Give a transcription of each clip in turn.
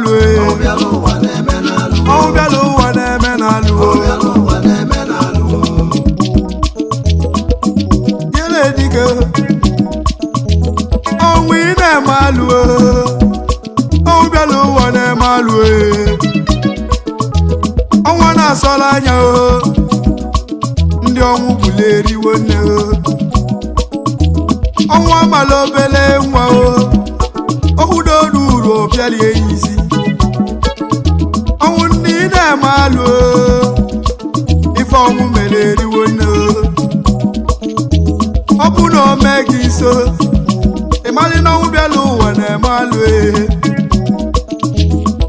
na-emalụ ọbịala ụwa na-eme n'alụ gele dike ọnwụ ị na-emalụ ọbịala ụwa na-emalụ ọnwa na-asọla anya ndị ọnwụ bụla eriwo nne ọnwa amala obele nwa okwudodu uru ọbịalie isi ọnwụ ndị ị na-emalụ ife ọnwụ mere eriwo nne ọ bụ na o mee gị nso ịmalị na ọnwụ bịala ụwa na-emalụ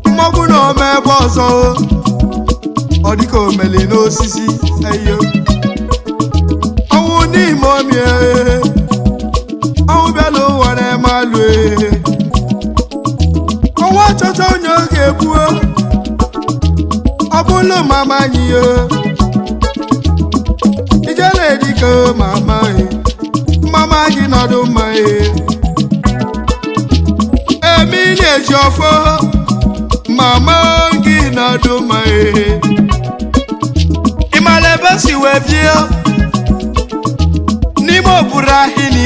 mmọbụ na o mee ebe ọzọ ọ dịka omeli n'osisi eyo ọnwụ n'ime omie ọnwụ bịala ụwa na-emalụ ọnwụ achọcha onye ọ ga-egbuo ọ bụlụ mama anyị ijele dịka mama gị nọdụ mma emi na-eji ọfọ mama gị nọdụ mma ịmala ebe si wee bịa n'ime okpuru ahịnị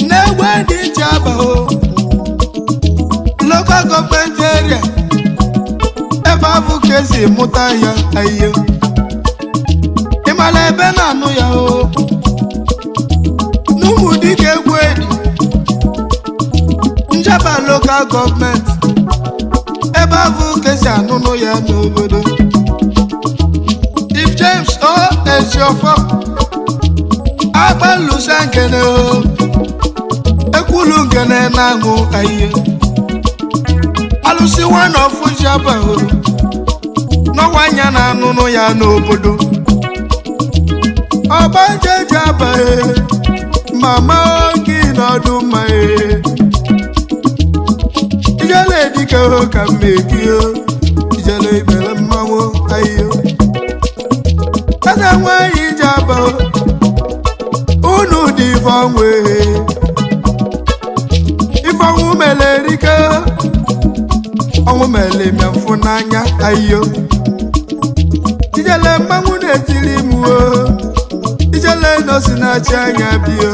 na-egwe dị Njaba local government area ebe abụ ka esi mụta ya ayo ịmala ebe na-anụ ya n'ụmụ dịka egwu edi Njaba local government ebe abụ ka esi anụnụ ya n'obodo If James o Ejiofọ agbalusa nkene ekwulu nkene na-aṅụ ayo alụsị one of Njaba n'ọnwa anya na-anụnụ ya n'obodo ọgbanje Njaba mama gị nọdụ mma ijele dike ka mmegi ijele ibere mmanwụ ayo eze nwanyị Njaba unu dị ifeọnwụ mere erike ọnwụ mere mịamfụ n'anya ayo ijele mmanwụ na-etiri m ijele n'Osinachi anya bịa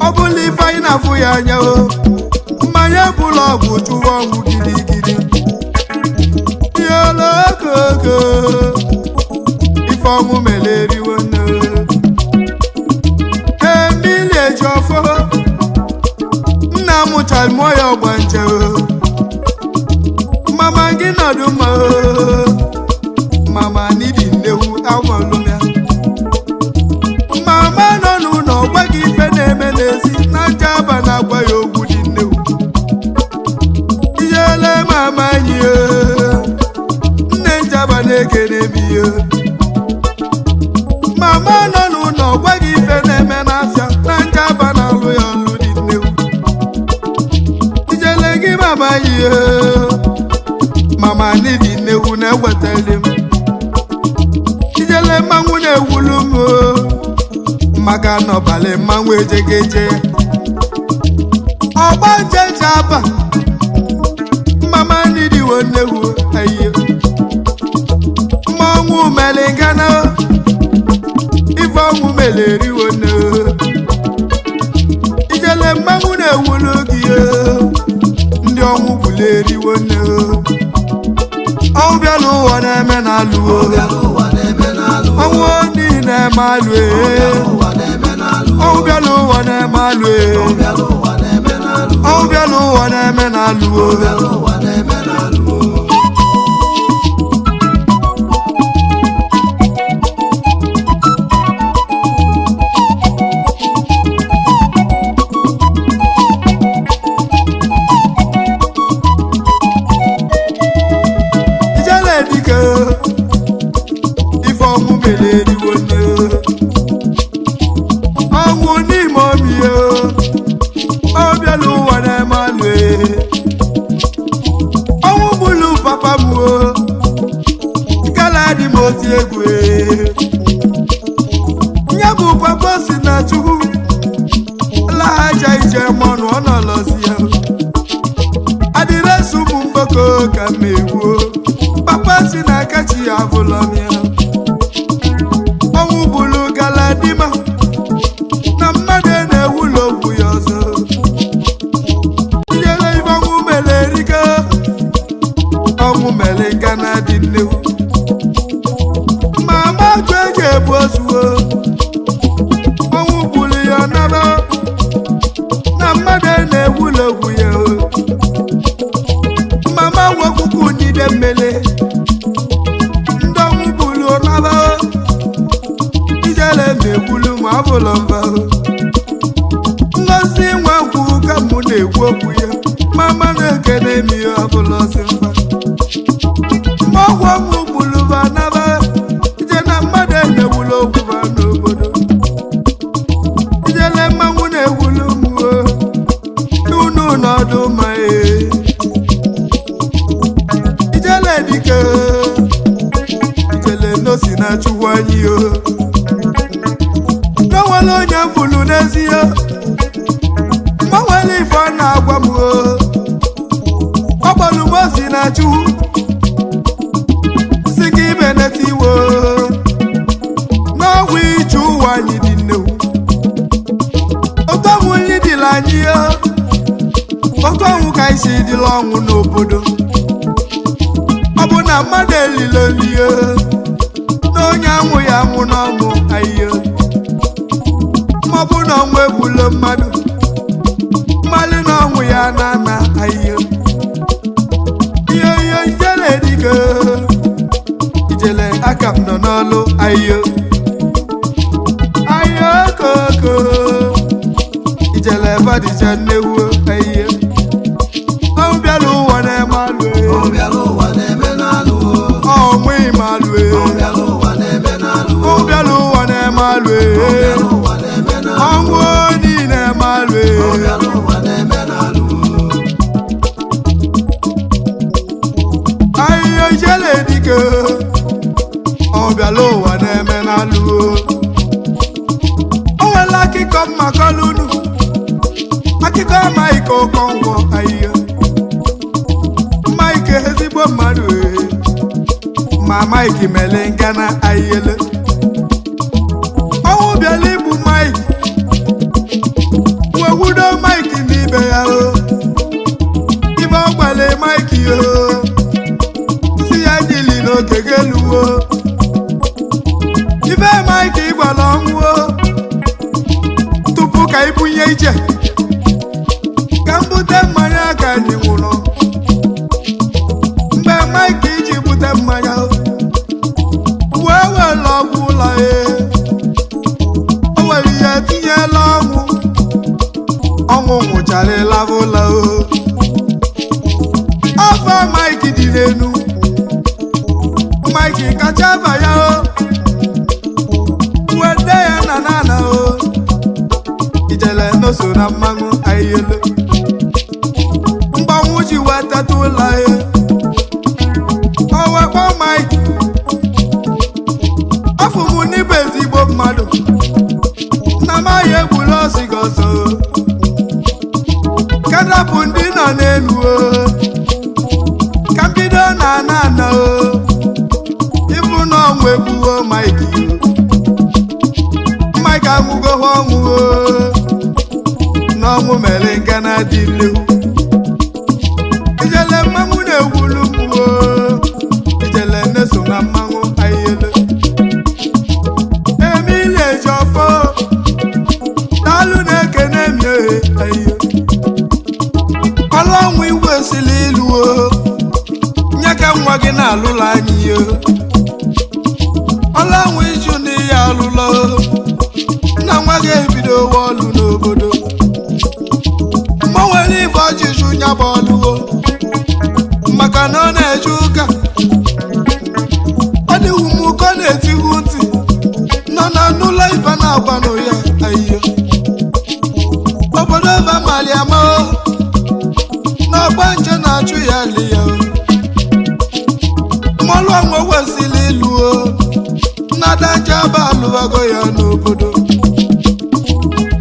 ọ bụla ife anyị na-afụ ya anya mmanya bụla ọgwụ chụwa ọnwụ gidigidi yolokoko ife ọnwụ mere eriwo nne Emili Ejiofọ nna mụchara mụọ ya ọgbanje mama gị nọdụ mma mama n'idi nnewu awọlụmya mama nọ n'ụlọ gwa gị ife na-eme n'ezi na Njaba na-agwa ya okwu dị nnewu ijele mama anyị nne Njaba na-ekene m mama nọ n'ụlọ gwa gị ife na-eme n'afịa na Njaba na-alụ ya ọlụ dị nnewu ijele gị mama anyị mama n'idi nnewu na-ewetali m ijele mmanwụ na-ewulu m maka n'ọbalị mmanwụ ejegeje ọgbanje Njaba mama n'idi nnewu ayo mmanwụ melingana ife ọnwụ mere eriwo nne ijele mmanwụ na-ewulu gị ndị ọnwụ bụla eriwo nne ọnwụ bịala ụwa na-eme n'alụ ọnwụ ndị na-eme alụ ọnwụ bịala ụwa na-eme alụ ọnwụ bịala ụwa na-eme n'alụ ife ọnwụ mere eriwo nne ọnwụ n'ime omie ọ bịala ụwa na-eme alụ ọnwụ bụlụ papa m Galadima oti egwu nye bụ papa si na Chukwu lahaja ije mọnụ ọ nọlọzi ya ka mewo papa si na kachi avulomia owu bulu Galadima na mmade na ewulo bu yozo yele ibangu melerika owu melika na dinnewu mama jeje bozuo owu bulu yonaba na mmade na ewulo bu yo mama wokuku ni demele ndomu bulu naba ijele mebulu ma bolomba ngozi nwanku ka mu na egwu okwu ya mama na ekene mi abolosi mfa mwa mu bulu ba naba ije na mmade na ewulo okwu ba n'obodo ijele mmanwu na ewulu mu unu n'ọdụ ma ijele dike ijele n'Osinachi wanyi o n'onwere onye mfulu n'ezie mmanwere ife na-agwa m ọ kpọrọ m Osinachi si gị beneta iwe n'ọgwụ ije ụwa anyị dị nnewu otu ọnwụ nri dịla anyị otu ọnwụ ka isi dịla ọnwụ n'obodo ọ bụ na mmadụ elilolie na onye anwụ ya anwụ n'ọnwụ ahịhịa ma ọ bụ na ọnwụ egbulo mmadụ mmalị na ọnwụ ya na-ana ahịhịa ihe ijele dike ijele aka m nọ n'ọlụ ahịhịa ahịhịa koko ijele badija nnewu ahịhịa ọ bịara ụwa na-eme alụ ọnwụ imalụ ọ bịara ụwa na-eme alụ ọnwụ niile malụ ahịhịa ijele dike ọ bịara ụwa na-eme n'alụ o nwere akụkọ mmakọlunu akụkọ Mike Okonkwo ahịhịa Mike ezigbo mmadụ ma Mike mere nga na ahịhịa ọnwụ bịara igbu Mike wewudo Mike n'ibe ya ibe ọ gwara Mike si ya jili n'oge geluwo ibe Mike gwara ọnwụ tupu ka ibunye ije ka m bute mmanya ka anyị nwụrụ mgbe Mike iji bute mmanya wee were ọgwụ ụlọ o were ihe tinyela ọnwụ nwụchara ịlaba ụlọ afọ Mike dị n'enu Mike kacha aba ya wede ya na nana ijele n'oso na mmanwụ ahịhịa mgbanwụ ji wetata ụlọ o wekpọ Mike afọ m n'ibe ezigbo mmadụ na amaghị egbula osigo ọsọ kadapụ ndị nọ n'elu ka mbido na ana ịbụ na ọnwụ egbuo Mike anwụgo ọnwụ na ọnwụ mere nga na dị nlewu ijele mmanwụ na-ewulu mmụọ ijele na-eso na mmanwụ ahịhịa Emile Ejiofor daalụ na-ekene mie ahịhịa ọlụ ọnwụ igwe sili ilu nye ka nwa gị na-alụla anyị ọlụ ọnwụ iju n'ihe alụlọ na nwa gị ebidowo ọlụ n'obodo mgbanwere ife ọjịjụ nyaba ọlụwo maka na ọ na-eje ụka ọ dịwu m ụkọ na-etiwu ntị nọ na n'ụlọ ife na-agbanụ ya ahịhịa obodo ebe mali ama n'ọgba nche na-achụ ya li ya mmalụ ọnwụ wesịrị ilu nnada Njaba alụwago ya n'obodo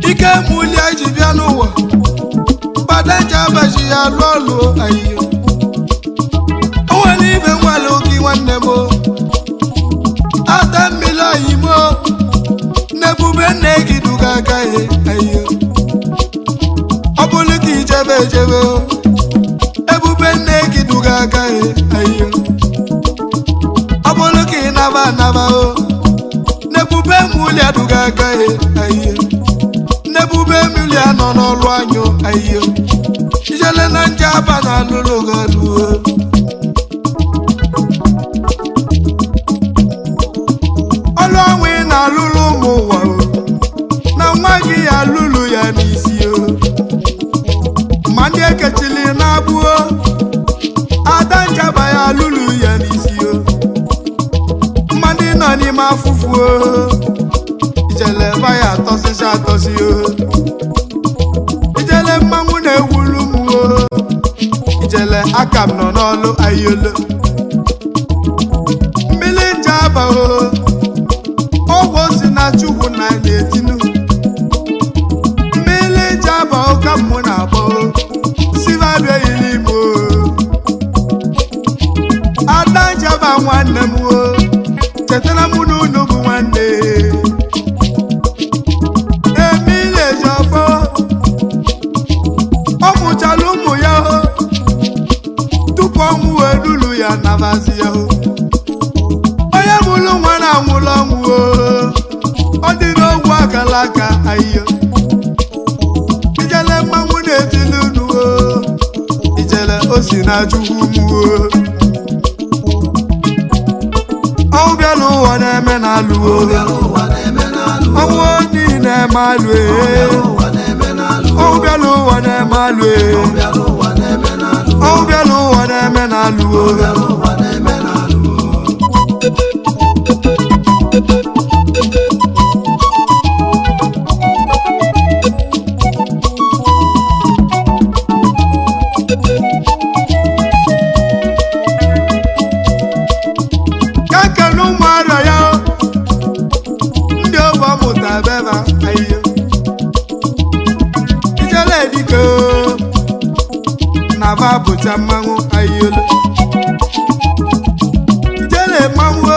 ike mulie ji bịa n'ụwa Njaba ji ya lụọ ọlụ ahịhịa ibe nwale gị nwanne m ata mmiri oyimo n'ebube nne gị duga aka ayo ọ bụrụ ka ijebe ejebe ebube nne gị duga aka ayo ọ bụrụ ka ị naba anaba n'ebube mmụli aduga aka ayo n'ebube mmiri anọ n'ọrụ anyụ ayo ijele na Njaba na alụlụ galuo ọlụ ọnwụ ị na-alụlụ ụmụ ụwa na nwa gị ya alụlụ ya n'isi ma ndị ekechili na-abụo ada Njaba ya alụlụ ya n'isi ma ndị nọ n'ime afụfụ ijele ba ya atọsịcha atọsị ijele mmanwụ na-ewulu m ijele aka m nọ n'ọlụ ayolo mmiri Njaba ọgwụ Osinachi ugwu na na-etinu mmiri Njaba ụka mmụ na-akpọ sibabịaghị n'Igbo ada Njaba nwanne m chetara mụ na unu bụ nwanne emile Jọfọ ọ mụchara ụmụ ya tupu ọnwụ wee lulu ya nabazi ya onye mụrụ nwa na-anwụrụ ọnwụ ọ dị n'ogwu akala aka ayo ijele mmanwụ na-etili unu ijele Osinachi ugwu ọnwụ bịala ụwa na-eme n'alụ ọnwụ onye na-eme alụ ọnwụ bịala ụwa na-eme alụ ọnwụ bịala ụwa na-eme n'alụ kakenu ụmụarọ ya ndị ogbe ọmụta beba ayo ijele dike na va bụcha mmanwụ ayolo ijele mmanwụ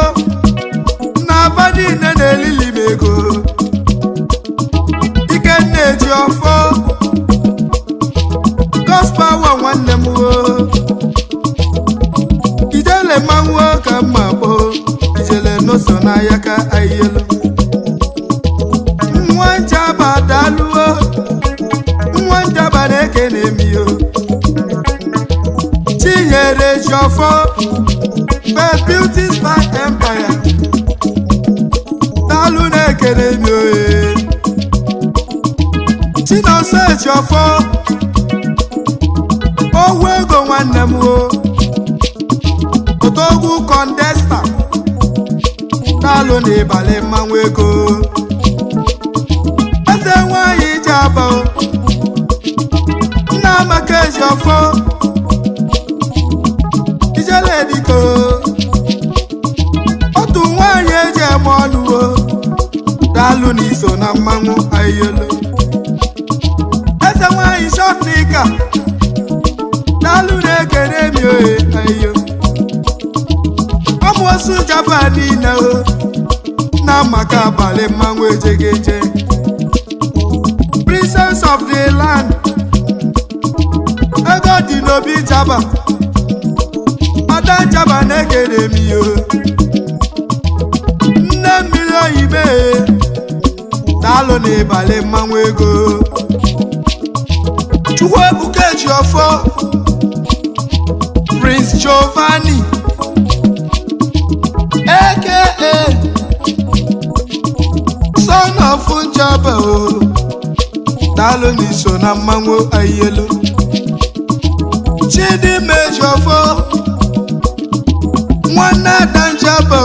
na aba niile na-elili m ego Ikenna eji ọfọ gospel wa nwanne m ijele mmanwụ ka mma gbọ ijele n'oso n'ahịa ka ayelo nwa Njaba daluo nwa Njaba na-ekene emiyo Chinyere Jọfọ the beauty star empire dalu na-ekene emiyo Chinonso Jọfọ owu ego nwanne m Odogwu kọndesta dalu n'ịbalị mmanwụ ego eze nwanyị Njaba nna Amaka Jọfọ ijele diko otu nwanyị eji eme ọnụ dalu n'iso na mmanwụ ayolo eze nwanyị shọtnika dalu na-ekene mi ayo ọmụosu Njaba niile na maka abalị mmanwụ ejegeje princess of the land ego dị n'obi Njaba ada Njaba na-ekene mi nne mmiri oyibe dalu n'ịbalị mmanwụ ego Chukwuebuka Ejiofor Prince Giovanni aka son of Njaba dalu n'iso na mmanwụ ayelo Chidime Ejiofor nwanne ada Njaba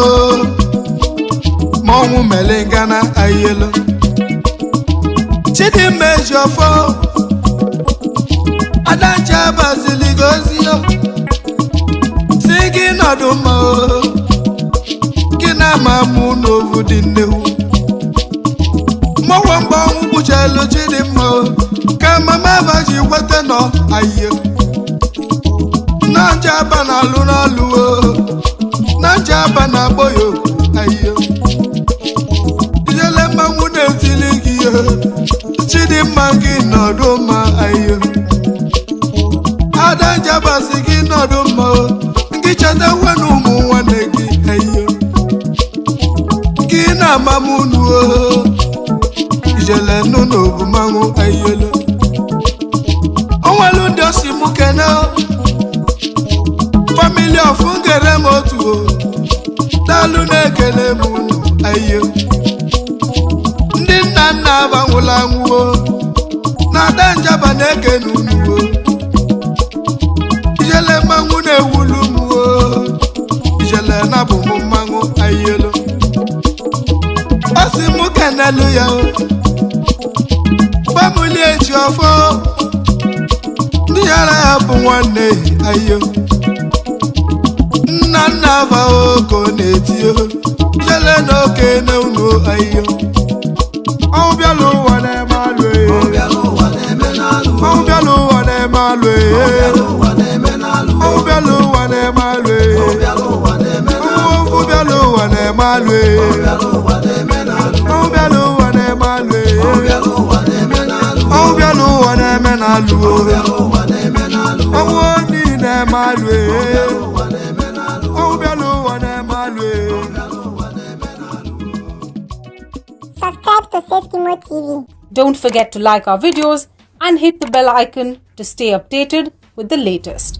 ma ọnwụ melengana ayelo Chidime Ejiofor ada Njaba ziligozio si gị nọdụ mma gị na-ama mụ n'ovu dị nnewu mmanwụ mgbe ọnwụ kpuchelu Chidimma ka mama baji weta nọ ayo na Njaba na alụ n'ọlụ na Njaba na agbo ya okwu ayo ijele mmanwụ na-etili gị Chidimma gị nọdụ mma ayo Ada Njaba si gị nọdụ mma gị cheta nwere ụmụ nwanne gị ayo gị na-amamunu ijele nụ n'obu mmanwụ ayelo onwelu ndị osi mụ kene family of ngere m otu daalụ na-ekele m unu ayo ndị nna nna abanwụla anwụo na Ada Njaba na-ekene unu ijele mmanwụ na-ewulu m ijele na-abụ m mmanwụ ayelo osi mụ kenelu ya family eji ọfọ ndị yara ya bụ nwanne ayo nna nna ba oko na-eti jele n'oke n'ụlọ ayo ọnwụ bịala ụwa na-eme alụ ọnwụ bịala ụwa na-eme alụ ọnwụ bịala ụwa na-eme alụ ọnwụ bịala ụwa na-eme alụ ọnwụ bịala ụwa na-eme alụ ọnwụ ndị na-eme alụ Subscribe to Safety TV. Don't forget to like our videos and hit the bell icon to stay updated with the latest.